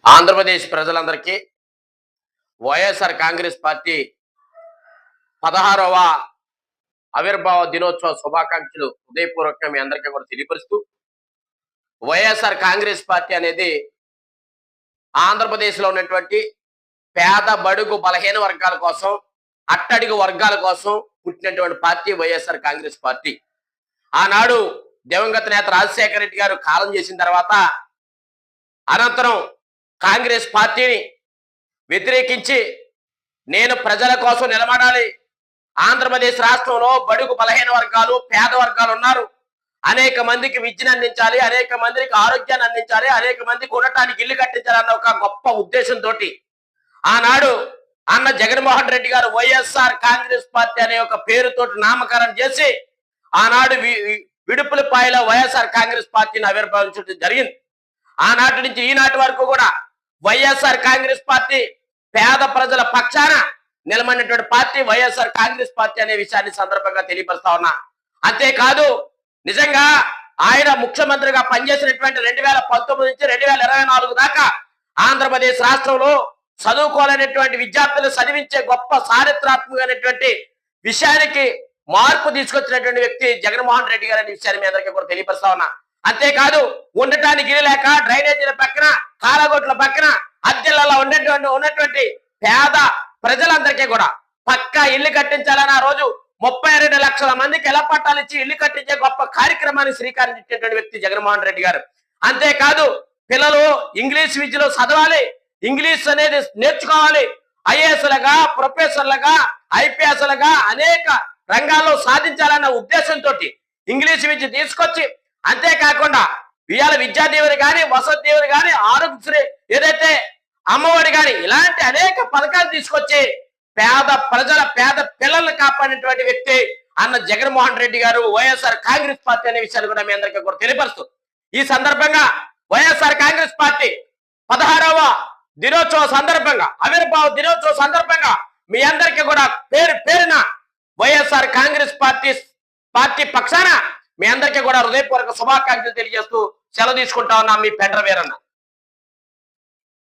ఆంధ్రప్రదేశ్ ప్రజలందరికీ వైఎస్ఆర్ కాంగ్రెస్ పార్టీ 16వ ఆవిర్భావ దినోత్సవ శుభాకాంక్షలు హృదయపూర్వకంగా మీ అందరికీ కూడా తెలియపరుస్తూ, వైఎస్ఆర్ కాంగ్రెస్ పార్టీ అనేది ఆంధ్రప్రదేశ్లో ఉన్నటువంటి పేద బడుగు బలహీన వర్గాల కోసం, అట్టడుగు వర్గాల కోసం పుట్టినటువంటి పార్టీ వైఎస్ఆర్ కాంగ్రెస్ పార్టీ. ఆనాడు దివంగత నేత రాజశేఖర రెడ్డి గారు కాలం చేసిన తర్వాత అనంతరం కాంగ్రెస్ పార్టీని వ్యతిరేకించి నేను ప్రజల కోసం నిలబడాలి, ఆంధ్రప్రదేశ్ రాష్ట్రంలో బడుగు బలహీన వర్గాలు పేద వర్గాలు ఉన్నారు, అనేక మందికి విద్యను అందించాలి, అనేక మందికి ఆరోగ్యాన్ని అందించాలి, అనేక మందికి ఉండటానికి ఇల్లు కట్టించాలన్న ఒక గొప్ప ఉద్దేశంతో ఆనాడు అన్న జగన్మోహన్ రెడ్డి గారు వైఎస్ఆర్ కాంగ్రెస్ పార్టీ అనే ఒక పేరుతోటి నామకరణం చేసి ఆనాడు విడుపులపాయలో వైఎస్ఆర్ కాంగ్రెస్ పార్టీని ఆవిర్భవించడం జరిగింది. ఆనాటి నుంచి ఈనాటి వరకు కూడా వైఎస్ఆర్ కాంగ్రెస్ పార్టీ పేద ప్రజల పక్షాన నిలబడినటువంటి పార్టీ వైఎస్ఆర్ కాంగ్రెస్ పార్టీ అనే విషయాన్ని సందర్భంగా తెలియపరుస్తా ఉన్నా. అంతేకాదు, నిజంగా ఆయన ముఖ్యమంత్రిగా పనిచేసినటువంటి 2019 నుంచి 2024 దాకా ఆంధ్రప్రదేశ్ రాష్ట్రంలో చదువుకోలేనటువంటి విద్యార్థులు చదివించే గొప్ప చారిత్రాత్మకమైనటువంటి విషయానికి మార్పు తీసుకొచ్చినటువంటి వ్యక్తి జగన్మోహన్ రెడ్డి గారు అనే విషయాన్ని మీ అందరికీ కూడా తెలియపరుస్తా ఉన్నా. అంతేకాదు, ఉండటానికి ఇల్లు లేక డ్రైనేజీల పక్కన, కాలగొట్ల పక్కన, అద్దెలలో ఉన్నటువంటి పేద ప్రజలందరికీ కూడా పక్కా ఇల్లు కట్టించాలని ఆ రోజు 32 లక్షల మందికి ఎలా పట్టాలు ఇచ్చి ఇల్లు కట్టించే గొప్ప కార్యక్రమాన్ని శ్రీకారం చుట్టినటువంటి వ్యక్తి జగన్మోహన్ రెడ్డి గారు. అంతేకాదు, పిల్లలు ఇంగ్లీష్ విద్యలో చదవాలి, ఇంగ్లీష్ అనేది నేర్చుకోవాలి, ఐఏఎస్లుగా, ప్రొఫెసర్లుగా, ఐపీఎస్లుగా అనేక రంగాల్లో సాధించాలన్న ఉద్దేశంతో ఇంగ్లీష్ విద్య తీసుకొచ్చి, అంతేకాకుండా ఇవాళ విద్యా దీవెన కానీ, వసతి దీవెన కానీ, ఆరోగ్యశ్రీ ఏదైతే అమ్మఒడి కానీ ఇలాంటి అనేక పథకాలు తీసుకొచ్చి పేద పిల్లల్ని కాపాడినటువంటి వ్యక్తి అన్న జగన్మోహన్ రెడ్డి గారు వైఎస్ఆర్ కాంగ్రెస్ పార్టీ అనే విషయాన్ని కూడా మీ అందరికీ కూడా తెలియపరుస్తూ, ఈ సందర్భంగా వైఎస్ఆర్ కాంగ్రెస్ పార్టీ 16వ దినోత్సవ సందర్భంగా, ఆవిర్భావ దినోత్సవ సందర్భంగా మీ అందరికీ కూడా పేరు పేరున వైఎస్ఆర్ కాంగ్రెస్ పార్టీ పక్షాన మీ అందరికీ కూడా హృదయపూర్వక శుభాకాంక్షలు తెలియజేస్తూ సెలవు తీసుకుంటా ఉన్నా. మీ పెండ్ర వీరన్న.